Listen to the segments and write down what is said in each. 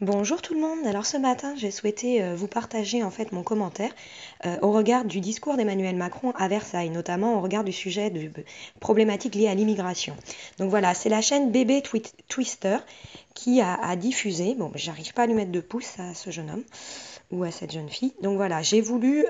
Bonjour tout le monde. Alors ce matin, j'ai souhaité vous partager en fait mon commentaire au regard du discours d'Emmanuel Macron à Versailles, notamment au regard du sujet de problématiques liées à l'immigration. Donc voilà, c'est la chaîne BB Twister qui a diffusé. Bon, j'arrive pas à lui mettre de pouce à ce jeune homme ou à cette jeune fille. Donc voilà, j'ai voulu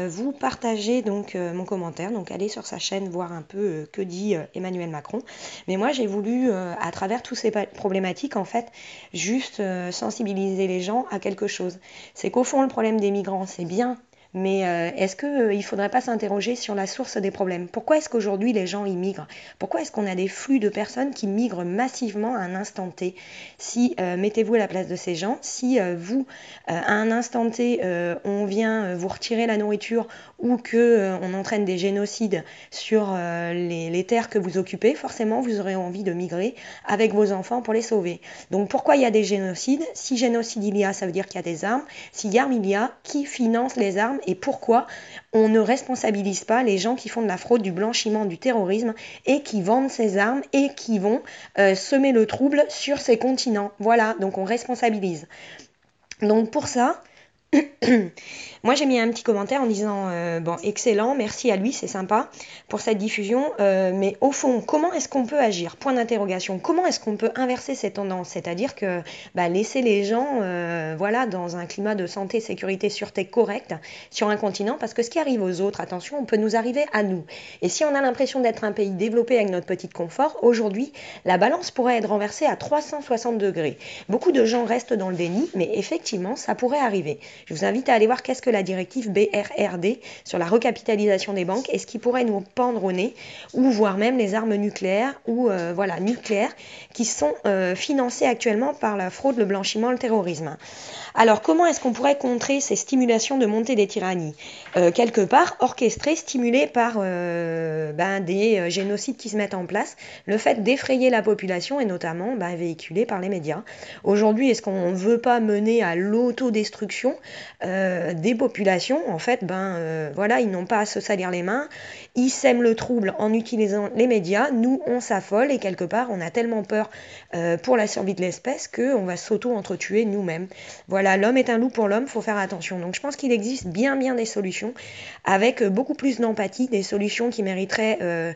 vous partager donc mon commentaire. Donc allez sur sa chaîne voir un peu que dit Emmanuel Macron. Mais moi j'ai voulu à travers toutes ces problématiques en fait juste sensibiliser les gens à quelque chose. C'est qu'au fond le problème des migrants c'est bien. Mais est-ce qu'il ne faudrait pas s'interroger sur la source des problèmes? Pourquoi est-ce qu'aujourd'hui les gens immigrent? Pourquoi est-ce qu'on a des flux de personnes qui migrent massivement à un instant T? Si, mettez-vous à la place de ces gens, si vous, à un instant T, on vient vous retirer la nourriture ou que on entraîne des génocides sur les terres que vous occupez, forcément vous aurez envie de migrer avec vos enfants pour les sauver. Donc pourquoi il y a des génocides? Si génocide il y a, ça veut dire qu'il y a des armes. Si armes il y a, qui finance les armes et pourquoi on ne responsabilise pas les gens qui font de la fraude, du blanchiment, du terrorisme et qui vendent ces armes et qui vont semer le trouble sur ces continents. Voilà, donc on responsabilise. Donc pour ça, moi j'ai mis un petit commentaire en disant bon excellent, merci à lui, c'est sympa pour cette diffusion, mais au fond comment est-ce qu'on peut agir? Point d'interrogation. Comment est-ce qu'on peut inverser cette tendance? C'est-à-dire que laisser les gens voilà dans un climat de santé, sécurité, sûreté correct sur un continent, parce que ce qui arrive aux autres, attention, on peut nous arriver à nous. Et si on a l'impression d'être un pays développé avec notre petit confort, aujourd'hui la balance pourrait être renversée à 360 degrés. Beaucoup de gens restent dans le déni, mais effectivement ça pourrait arriver. Je vous invite à aller voir qu'est-ce que la directive BRRD sur la recapitalisation des banques et ce qui pourrait nous pendre au nez, ou voire même les armes nucléaires ou nucléaires qui sont financées actuellement par la fraude, le blanchiment, le terrorisme. Alors comment est-ce qu'on pourrait contrer ces stimulations de montée des tyrannies? Quelque part orchestrées, stimulées par des génocides qui se mettent en place, le fait d'effrayer la population et notamment véhiculé par les médias. Aujourd'hui, est-ce qu'on ne veut pas mener à l'autodestruction des populations? En fait, voilà, ils n'ont pas à se salir les mains, ils sèment le trouble en utilisant les médias, nous on s'affole et quelque part on a tellement peur pour la survie de l'espèce qu'on va s'auto-entretuer nous-mêmes. Voilà, l'homme est un loup pour l'homme, il faut faire attention. Donc je pense qu'il existe bien des solutions avec beaucoup plus d'empathie, des solutions qui mériteraient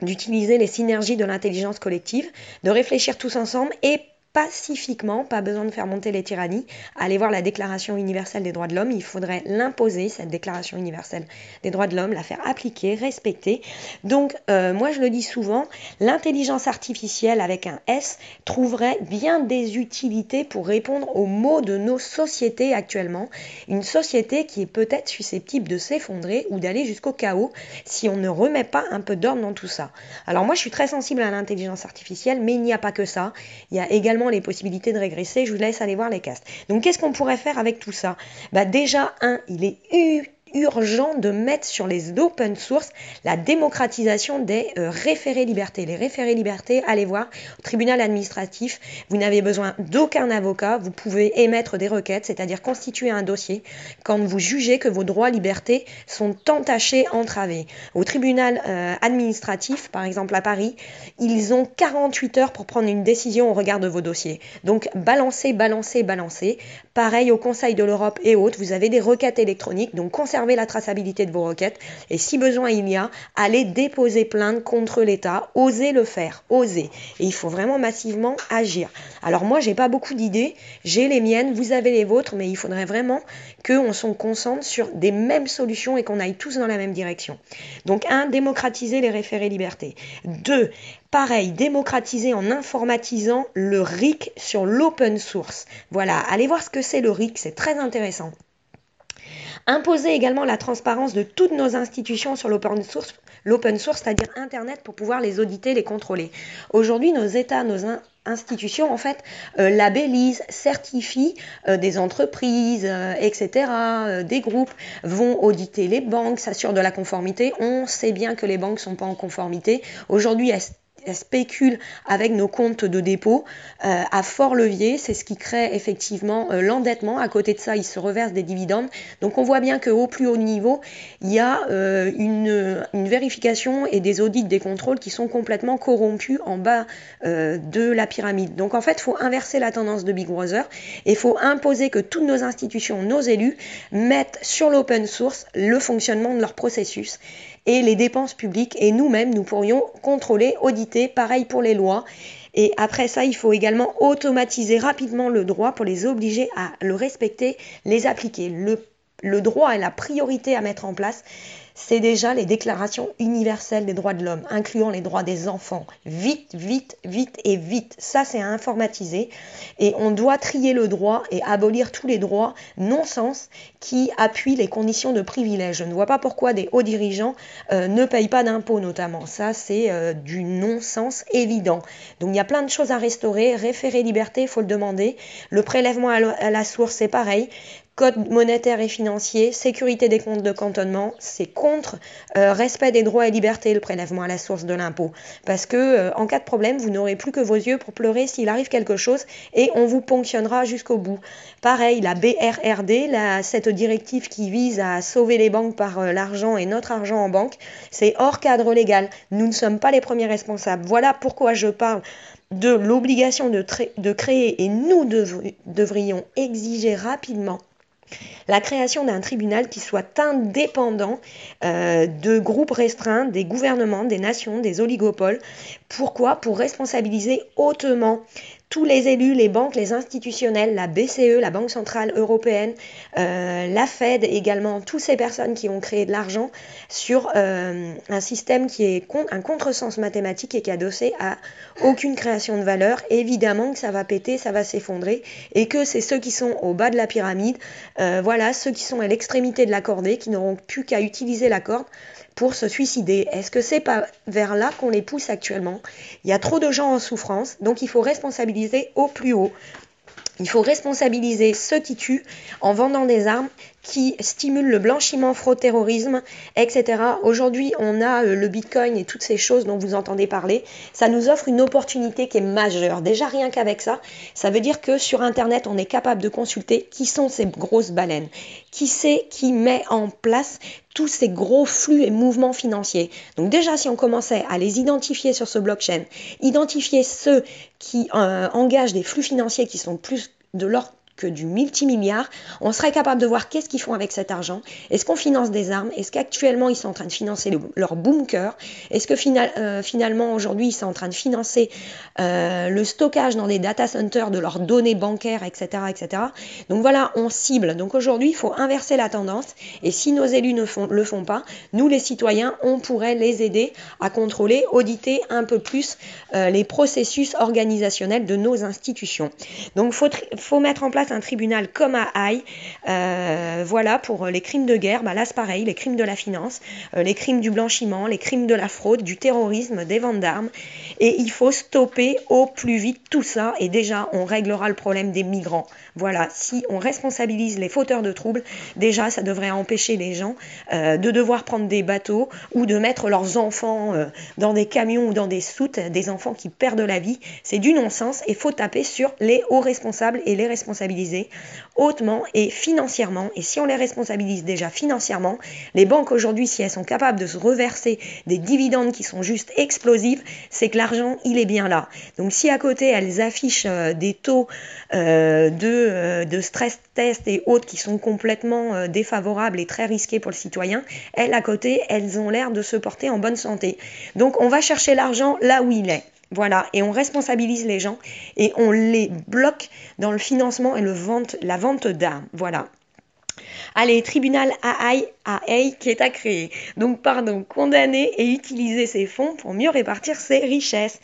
d'utiliser les synergies de l'intelligence collective, de réfléchir tous ensemble et pacifiquement, pas besoin de faire monter les tyrannies. Allez voir la Déclaration universelle des droits de l'homme, il faudrait l'imposer, cette Déclaration universelle des droits de l'homme, la faire appliquer, respecter. Donc, moi je le dis souvent, l'intelligence artificielle avec un S trouverait bien des utilités pour répondre aux maux de nos sociétés actuellement. Une société qui est peut-être susceptible de s'effondrer ou d'aller jusqu'au chaos si on ne remet pas un peu d'ordre dans tout ça. Alors moi je suis très sensible à l'intelligence artificielle, mais il n'y a pas que ça. Il y a également les possibilités de régresser. Je vous laisse aller voir les castes. Donc qu'est-ce qu'on pourrait faire avec tout ça? Déjà, il est urgent de mettre sur les open source la démocratisation des référés liberté. Les référés liberté, allez voir, au tribunal administratif, vous n'avez besoin d'aucun avocat, vous pouvez émettre des requêtes, c'est-à-dire constituer un dossier quand vous jugez que vos droits liberté sont entachés, entravés. Au tribunal administratif, par exemple à Paris, ils ont 48 heures pour prendre une décision au regard de vos dossiers. Donc balancez. Pareil au Conseil de l'Europe et autres, vous avez des requêtes électroniques, donc conservez la traçabilité de vos requêtes et si besoin il y a, allez déposer plainte contre l'État, osez le faire, osez. Et il faut vraiment massivement agir. Alors moi, j'ai pas beaucoup d'idées, j'ai les miennes, vous avez les vôtres, mais il faudrait vraiment qu'on se concentre sur des mêmes solutions et qu'on aille tous dans la même direction. Donc 1, démocratiser les référés liberté. 2, pareil, démocratiser en informatisant le RIC sur l'open source. Voilà, allez voir ce que c'est le RIC, c'est très intéressant. Imposer également la transparence de toutes nos institutions sur l'open source, c'est-à-dire Internet, pour pouvoir les auditer, les contrôler. Aujourd'hui, nos États, nos institutions, en fait, labellisent, certifient des entreprises, etc., des groupes, vont auditer les banques, s'assurent de la conformité. On sait bien que les banques ne sont pas en conformité. Aujourd'hui, spéculent avec nos comptes de dépôt à fort levier. C'est ce qui crée effectivement l'endettement. À côté de ça, ils se reversent des dividendes. Donc on voit bien qu'au plus haut niveau, il y a une vérification et des audits, des contrôles qui sont complètement corrompus en bas de la pyramide. Donc en fait, il faut inverser la tendance de Big Brother et il faut imposer que toutes nos institutions, nos élus, mettent sur l'open source le fonctionnement de leur processus et les dépenses publiques. Et nous-mêmes, nous pourrions contrôler, auditer, pareil pour les lois. Et après ça, il faut également automatiser rapidement le droit pour les obliger à le respecter, les appliquer. Le droit et la priorité à mettre en place, c'est déjà les déclarations universelles des droits de l'homme, incluant les droits des enfants. Vite, vite, vite et vite. Ça, c'est à informatiser. Et on doit trier le droit et abolir tous les droits non-sens qui appuient les conditions de privilège. Je ne vois pas pourquoi des hauts dirigeants ne payent pas d'impôts, notamment. Ça, c'est du non-sens évident. Donc, il y a plein de choses à restaurer. Référé liberté, il faut le demander. Le prélèvement à la source, c'est pareil. Code monétaire et financier, sécurité des comptes de cantonnement, c'est contre respect des droits et libertés, le prélèvement à la source de l'impôt. Parce que en cas de problème, vous n'aurez plus que vos yeux pour pleurer s'il arrive quelque chose et on vous ponctionnera jusqu'au bout. Pareil, la BRRD, cette directive qui vise à sauver les banques par l'argent et notre argent en banque, c'est hors cadre légal. Nous ne sommes pas les premiers responsables. Voilà pourquoi je parle de l'obligation de créer et nous devrions exiger rapidement la création d'un tribunal qui soit indépendant de groupes restreints, des gouvernements, des nations, des oligopoles. Pourquoi ? Pour responsabiliser hautement tous les élus, les banques, les institutionnels, la BCE, la Banque Centrale Européenne, la Fed également, toutes ces personnes qui ont créé de l'argent sur un système qui est un contresens mathématique et qui est adossé à aucune création de valeur. Évidemment que ça va péter, ça va s'effondrer et que c'est ceux qui sont au bas de la pyramide, voilà, ceux qui sont à l'extrémité de la cordée, qui n'auront plus qu'à utiliser la corde pour se suicider. Est-ce que c'est pas vers là qu'on les pousse actuellement ? Il y a trop de gens en souffrance, donc il faut responsabiliser au plus haut. Il faut responsabiliser ceux qui tuent en vendant des armes, qui stimulent le blanchiment, fraude, terrorisme, etc. Aujourd'hui, on a le Bitcoin et toutes ces choses dont vous entendez parler. Ça nous offre une opportunité qui est majeure. Déjà, rien qu'avec ça, ça veut dire que sur Internet, on est capable de consulter qui sont ces grosses baleines. Qui c'est qui met en place tous ces gros flux et mouvements financiers. Donc déjà, si on commençait à les identifier sur ce blockchain, identifier ceux qui engagent des flux financiers qui sont plus de l'ordre que du multimilliard, on serait capable de voir qu'est-ce qu'ils font avec cet argent. Est-ce qu'on finance des armes? Est-ce qu'actuellement ils sont en train de financer leur bunker? Est-ce que finalement aujourd'hui ils sont en train de financer le stockage dans des data centers de leurs données bancaires, etc., etc. Donc voilà, on cible. Donc aujourd'hui, il faut inverser la tendance. Et si nos élus ne le font pas, nous les citoyens, on pourrait les aider à contrôler, auditer un peu plus les processus organisationnels de nos institutions. Donc faut mettre en place un tribunal comme à Haï, voilà, pour les crimes de guerre. Là c'est pareil, les crimes de la finance, les crimes du blanchiment, les crimes de la fraude, du terrorisme, des ventes d'armes. Et il faut stopper au plus vite tout ça. Et déjà, on réglera le problème des migrants. Voilà, si on responsabilise les fauteurs de troubles, déjà ça devrait empêcher les gens de devoir prendre des bateaux ou de mettre leurs enfants dans des camions ou dans des soutes, des enfants qui perdent la vie. C'est du non-sens et il faut taper sur les hauts responsables et les responsabiliser hautement et financièrement. Et si on les responsabilise déjà financièrement, les banques aujourd'hui, si elles sont capables de se reverser des dividendes qui sont juste explosifs, c'est que l'argent, il est bien là. Donc si à côté, elles affichent des taux de stress test et autres qui sont complètement défavorables et très risqués pour le citoyen, elles, à côté, elles ont l'air de se porter en bonne santé. Donc on va chercher l'argent là où il est. Voilà, et on responsabilise les gens et on les bloque dans le financement et la vente d'armes. Voilà. Allez, tribunal AI qui est à créer. Donc, condamner et utiliser ces fonds pour mieux répartir ses richesses.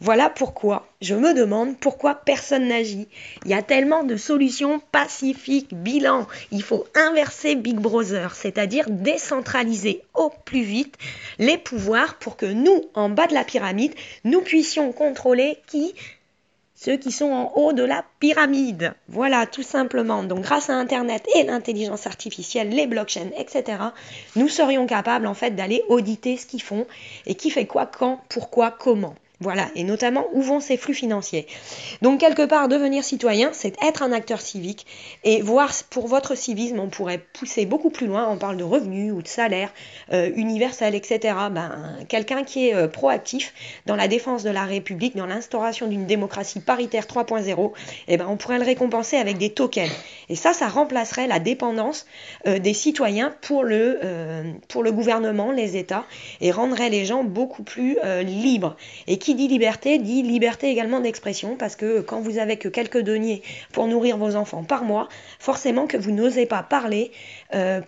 Voilà pourquoi je me demande pourquoi personne n'agit. Il y a tellement de solutions pacifiques, bilan. Il faut inverser Big Brother, c'est-à-dire décentraliser au plus vite les pouvoirs pour que nous, en bas de la pyramide, nous puissions contrôler ceux qui sont en haut de la pyramide. Voilà, tout simplement. Donc, grâce à Internet et l'intelligence artificielle, les blockchains, etc., nous serions capables, en fait, d'aller auditer ce qu'ils font et qui fait quoi, quand, pourquoi, comment. Voilà, et notamment où vont ces flux financiers. Donc quelque part, devenir citoyen, c'est être un acteur civique et voir pour votre civisme, on pourrait pousser beaucoup plus loin, on parle de revenus ou de salaire universel, etc. Quelqu'un qui est proactif dans la défense de la République, dans l'instauration d'une démocratie paritaire 3.0, on pourrait le récompenser avec des tokens. Et ça remplacerait la dépendance des citoyens pour le gouvernement, les États, et rendrait les gens beaucoup plus libres. Et qui dit liberté également d'expression, parce que quand vous avez que quelques deniers pour nourrir vos enfants par mois, forcément que vous n'osez pas parler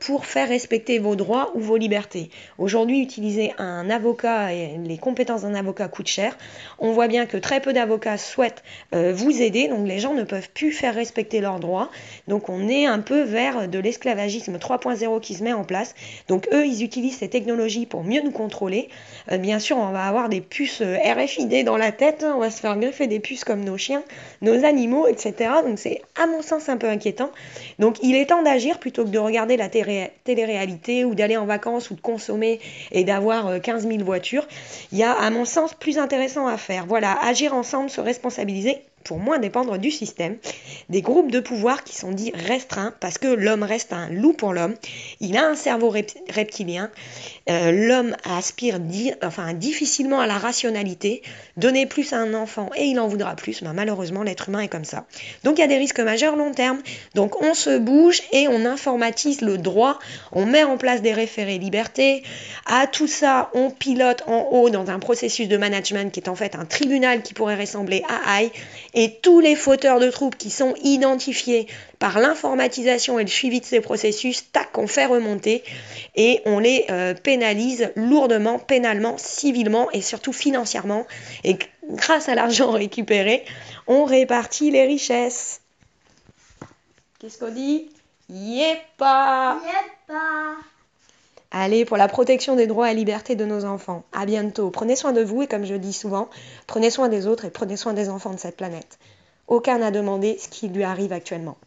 pour faire respecter vos droits ou vos libertés. Aujourd'hui, utiliser un avocat et les compétences d'un avocat coûtent cher. On voit bien que très peu d'avocats souhaitent vous aider, donc les gens ne peuvent plus faire respecter leurs droits. Donc on est un peu vers de l'esclavagisme 3.0 qui se met en place. Donc eux, ils utilisent ces technologies pour mieux nous contrôler. Bien sûr, on va avoir des puces RFID dans la tête, on va se faire greffer des puces comme nos chiens, nos animaux, etc. Donc c'est à mon sens un peu inquiétant. Donc il est temps d'agir plutôt que de regarder la télé-réalité ou d'aller en vacances ou de consommer et d'avoir 15 000 voitures. Il y a à mon sens plus intéressant à faire. Voilà, agir ensemble, se responsabiliser pour moins dépendre du système, des groupes de pouvoir qui sont dits restreints, parce que l'homme reste un loup pour l'homme, il a un cerveau reptilien, l'homme aspire difficilement à la rationalité, donner plus à un enfant et il en voudra plus, malheureusement l'être humain est comme ça. Donc il y a des risques majeurs long terme, donc on se bouge et on informatise le droit, on met en place des référés liberté, à tout ça on pilote en haut dans un processus de management qui est en fait un tribunal qui pourrait ressembler à AI, et tous les fauteurs de troubles qui sont identifiés par l'informatisation et le suivi de ces processus, tac, on fait remonter et on les pénalise lourdement, pénalement, civilement et surtout financièrement. Et grâce à l'argent récupéré, on répartit les richesses. Qu'est-ce qu'on dit? Yépa! Yépa! Allez, pour la protection des droits et libertés de nos enfants. À bientôt. Prenez soin de vous et comme je dis souvent, prenez soin des autres et prenez soin des enfants de cette planète. Aucun n'a demandé ce qui lui arrive actuellement.